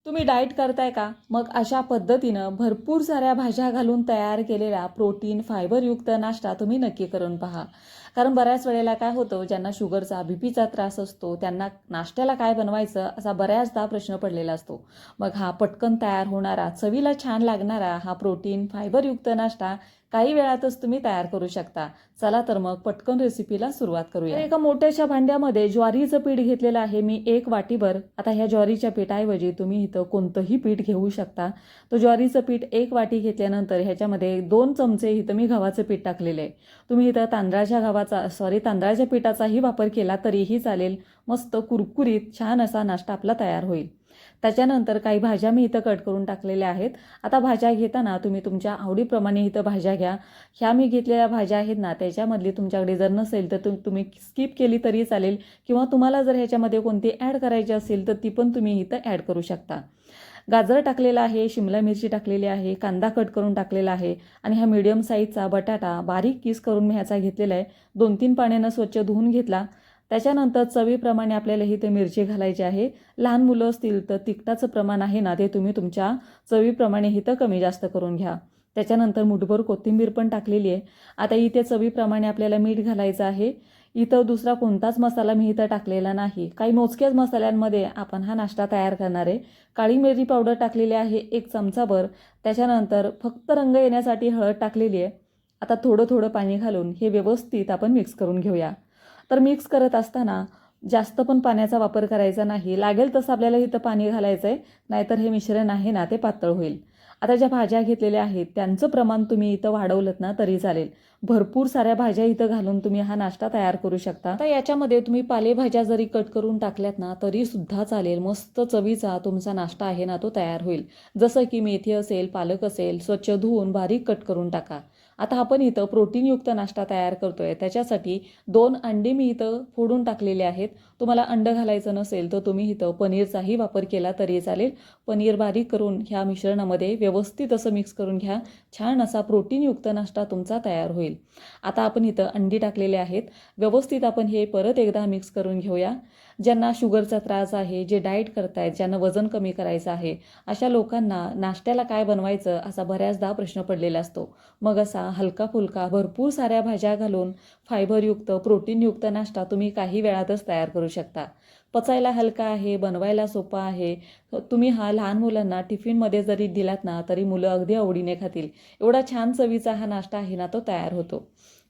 तुम्ही डाएट करताय का? मग अशा पद्धतीनं भरपूर साऱ्या भाज्या घालून तयार केलेला प्रोटीन, फायबरयुक्त नाश्ता तुम्ही नक्की करून पहा. कारण बऱ्याच वेळेला काय होतं, ज्यांना शुगरचा, बीपीचा त्रास असतो, त्यांना नाश्त्याला काय बनवायचं असा बऱ्याचदा प्रश्न पडलेला असतो. मग हा पटकन तयार होणारा, चवीला छान लागणारा हा प्रोटीन, फायबरयुक्त नाश्ता काही वेळातच तुम्ही तयार करू शकता. चला तर मग पटकन रेसिपीला सुरुवात करूया. एका मोठ्याशा भांड्यामध्ये ज्वारीचं पीठ घेतलेलं आहे मी 1 वाटीभर. आता ह्या ज्वारीच्या पिठाऐवजी तुम्ही इथं कोणतंही पीठ घेऊ शकता. तो ज्वारीचं पीठ 1 वाटी घेतल्यानंतर ह्याच्यामध्ये 2 चमचे इथं मी गव्हाचं पीठ टाकलेलं आहे. तुम्ही इथं तांदळाच्या पिठाचाही वापर केला तरीही चालेल. मस्त कुरकुरीत छान असा नाश्ता आपला तयार होईल. त्याच्यानंतर काही भाज्या मी इथं कट करून टाकलेल्या आहेत. आता भाज्या घेताना तुम्ही तुमच्या आवडीप्रमाणे इथं भाज्या घ्या. ह्या मी घेतलेल्या भाज्या आहेत ना, त्याच्यामधली तुमच्याकडे जर नसेल तर तुम्ही स्किप केली तरी चालेल, किंवा तुम्हाला जर ह्याच्यामध्ये कोणती ॲड करायची असेल तर ती पण तुम्ही इथं ॲड करू शकता. गाजर टाकलेला आहे, शिमला मिरची टाकलेली आहे, कांदा कट करून टाकलेला आहे आणि हा मीडियम साईजचा बटाटा बारीक किस करून मी ह्याचा घेतलेला आहे. 2-3 पाण्यानं स्वच्छ धुवून घेतला. त्याच्यानंतर चवीप्रमाणे आपल्याला इथे मिरची घालायची आहे. लहान मुलं असतील तर तिखटाचं प्रमाण आहे ना, ते तुम्ही तुमच्या चवीप्रमाणे इथं कमी जास्त करून घ्या. त्याच्यानंतर मुठभर कोथिंबीर पण टाकलेली आहे. आता इथे चवीप्रमाणे आपल्याला मीठ घालायचं आहे. इथं दुसरा कोणताच मसाला मी इथं टाकलेला नाही. काही मोजक्याच मसाल्यांमध्ये आपण हा नाश्ता तयार करणार आहे. काळी मिरी पावडर टाकलेली आहे 1 चमचाभर. त्याच्यानंतर फक्त रंग येण्यासाठी हळद टाकलेली आहे. आता थोडं थोडं पाणी घालून हे व्यवस्थित आपण मिक्स करून घेऊया. तर मिक्स करत असताना जास्त पण पाण्याचा वापर करायचा नाही. लागेल तसं आपल्याला इथं पाणी घालायचं आहे, नाहीतर हे मिश्रण आहे ना ते पातळ होईल. आता ज्या भाज्या घेतलेल्या आहेत त्यांचं प्रमाण तुम्ही इथं वाढवलंत ना तरी चालेल. भरपूर साऱ्या भाज्या इथं घालून तुम्ही हा नाश्ता तयार करू शकता. आता याच्यामध्ये तुम्ही पालेभाज्या जरी कट करून टाकल्यात ना तरी सुद्धा चालेल. मस्त चवीचा तुमचा नाश्ता आहे ना तो तयार होईल. जसं की मेथी असेल, पालक असेल, स्वच्छ धुवून बारीक कट करून टाका. आता आपण इथं प्रोटीनयुक्त नाश्ता तयार करतोय, त्याच्यासाठी 2 अंडी मी इथं फोडून टाकलेले आहेत. तुम्हाला अंड घालायचं नसेल तर तुम्ही इथं पनीरचाही वापर केला तरी चालेल. पनीर बारीक करून ह्या मिश्रणामध्ये व्यवस्थित असं मिक्स करून घ्या. छान असा प्रोटीनयुक्त नाश्ता तुमचा तयार होईल. आता आपण इथं अंडी टाकलेले आहेत. व्यवस्थित आपण हे परत एकदा मिक्स करून घेऊया. ज्यांना शुगरचा त्रास आहे, जे डाएट करतायत, ज्यांना वजन कमी करायचं आहे, अशा लोकांना नाश्त्याला काय बनवायचं असा बऱ्याचदा प्रश्न पडलेला असतो. मग असा हलका फुलका भरपूर साऱ्या भाज्या घालून फायबरयुक्त, प्रोटीनयुक्त नाश्ता तुम्ही काही वेळातच तयार करू शकता. पचायला हलका आहे, बनवायला सोपा आहे. तुम्ही हा लहान मुलांना टिफिनमध्ये जरी दिलात ना तरी मुलं अगदी आवडीने खातील. एवढा छान चवीचा हा नाश्ता आहे ना तो तयार होतो.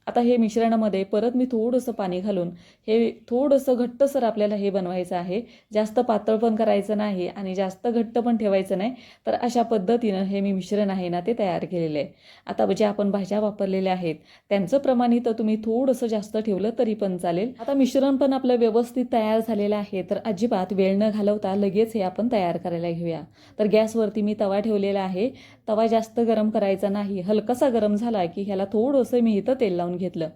आता हे मिश्रणामध्ये परत मी थोडंसं पाणी घालून हे थोडंसं घट्टसर आपल्याला हे बनवायचं आहे. जास्त पातळ पण करायचं नाही आणि जास्त घट्ट पण ठेवायचं नाही. तर अशा पद्धतीनं हे मी मिश्रण आहे ना ते तयार केलेलं आहे. आता जे आपण भाज्या वापरलेल्या आहेत त्यांचं प्रमाण इथं तुम्ही थोडंसं जास्त ठेवलं तरी पण चालेल. आता मिश्रण पण आपलं व्यवस्थित तयार झालेलं आहे, तर अजिबात वेळ न घालवता लगेच हे आपण तयार करायला घेऊया. तर गॅसवरती मी तवा ठेवलेला आहे. तवा जास्त गरम करायचा नाही. हलकासा गरम झाला की ह्याला थोडंसं मी इथं तेल लावून घेतलं.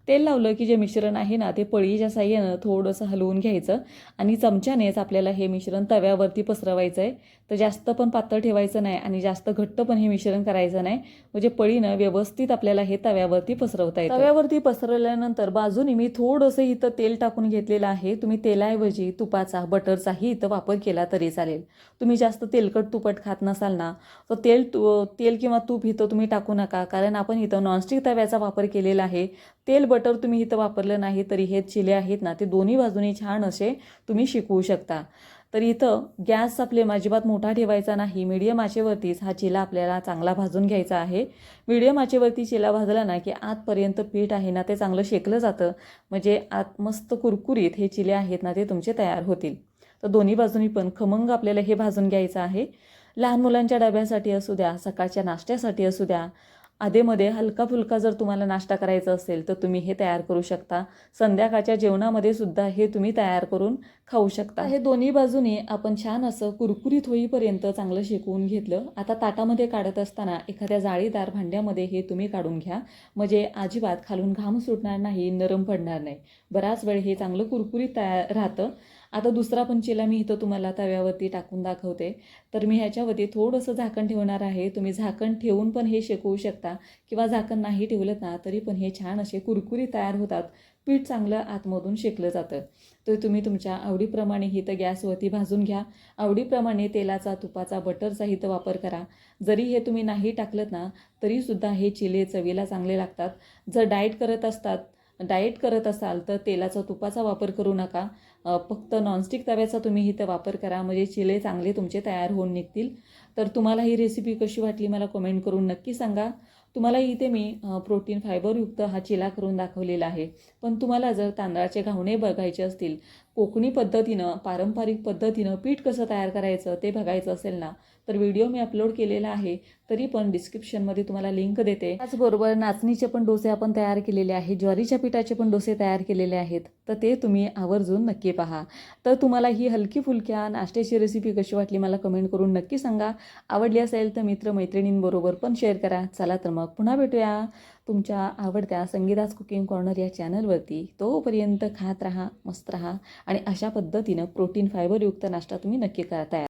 तेल लावलं की जे मिश्रण आहे ना ते पळीच्या साहाय्यानं थोडंसं हलवून घ्यायचं आणि चमच्यानेच आपल्याला हे मिश्रण तव्यावरती पसरवायचं आहे. तर जास्त पण पातळ ठेवायचं नाही आणि जास्त घट्ट पण हे मिश्रण करायचं नाही. म्हणजे पळीनं व्यवस्थित आपल्याला हे तव्यावरती पसरवता येतं. तव्यावरती पसरवल्यानंतर बाजूने मी थोडंसं इथं तेल टाकून घेतलेलं आहे. तुम्ही तेलाऐवजी तुपाचा, बटरचाही इथं वापर केला तरी चालेल. तुम्ही जास्त तेलकट तुपट खात नसाल ना तर तेल किंवा तूप इथं तुम्ही टाकू नका, कारण आपण इथं नॉनस्टिक तव्याचा वापर केलेला आहे. तेल बटर तुम्ही इथं वापरलं नाही तरी हे चिले आहेत ना ते दोन्ही बाजूनी छान असे तुम्ही शिकवू शकता. तर इथं गॅसचा फ्लेम अजिबात मोठा ठेवायचा नाही. मीडियम आचेवरतीच हा चिला आपल्याला चांगला भाजून घ्यायचा आहे. मीडियम आचेवरती चिला भाजला ना की आतपर्यंत पीठ आहे ना ते चांगलं शेकलं जातं. म्हणजे आत मस्त कुरकुरीत हे चिले आहेत ना ते तुमचे तयार होतील. तर दोन्ही बाजूनी पण खमंग आपल्याला हे भाजून घ्यायचं आहे. लहान मुलांच्या डब्यासाठी असू द्या, सकाळच्या नाश्त्यासाठी असू द्या, आधेमध्ये हलका फुलका जर तुम्हाला नाश्ता करायचा असेल तर तुम्ही हे तयार करू शकता. संध्याकाळच्या जेवणामध्ये सुद्धा हे तुम्ही तयार करून खाऊ शकता. हे दोन्ही बाजूने आपण छान असं कुरकुरीत होईपर्यंत चांगलं शेकवून घेतलं. आता ताटामध्ये काढत असताना एखाद्या जाळीदार भांड्यामध्ये हे तुम्ही काढून घ्या. म्हणजे अजिबात खालून घाम सुटणार नाही, नरम पडणार नाही. बराच वेळ हे चांगलं कुरकुरीत तयार राहतं. आता दुसरा पण चिला मी इथं तुम्हाला तव्यावरती टाकून दाखवते. तर मी ह्याच्यावरती थोडंसं झाकण ठेवणार आहे. तुम्ही झाकण ठेवून पण हे शेकवू शकता किंवा झाकण नाही ठेवलं ना तरी पण हे छान असे कुरकुरी तयार होतात. पीठ चांगलं आतमधून शेकलं जातं. तर तुम्ही तुमच्या आवडीप्रमाणे इथं गॅसवरती भाजून घ्या. आवडीप्रमाणे तेलाचा, तुपाचा, बटरचा इथं वापर करा. जरी हे तुम्ही नाही टाकलं ना तरीसुद्धा हे चिले चवीला चांगले लागतात. जर डाएट करत असाल तर तेलाचा, तुपाचा वापर करू नका. फक्त नॉनस्टिक तव्याचा तुम्ही इथं वापर करा, म्हणजे चिले चांगले तुमचे तयार होऊन निघतील. तर तुम्हाला ही रेसिपी कशी वाटली मला कमेंट करून नक्की सांगा. तुम्हाला इथे मी प्रोटीन फायबरयुक्त हा चिला करून दाखवलेला आहे. पण तुम्हाला जर तांदळाचे घावणे बघायचे असतील, कोकणी पद्धतीनं, पारंपरिक पद्धतीनं पीठ कसं तयार करायचं ते बघायचं असेल ना तर व्हिडिओ मी अपलोड केलेला आहे. तरी पण डिस्क्रिप्शनमध्ये तुम्हाला लिंक देते. त्याचबरोबर नाचणीचे पण डोसे आपण तयार केलेले आहेत, ज्वारीच्या पिठाचे पण डोसे तयार केलेले आहेत. तर ते तुम्ही आवर्जून नक्की पहा. तर तुम्हाला ही हलकी फुलक्या नाश्त्याची रेसिपी कशी वाटली मला कमेंट करून नक्की सांगा. आवडली असेल तर मित्रमैत्रिणींबरोबर पण शेअर करा. चला तर मग पुन्हा भेटूया तुमच्या आवडत्या संगीताज कुकिंग कॉर्नर या चॅनलवरती. तोपर्यंत खात राहा, मस्त राहा आणि अशा पद्धतीनं प्रोटीन फायबरयुक्त नाश्ता तुम्ही नक्की करा तयार.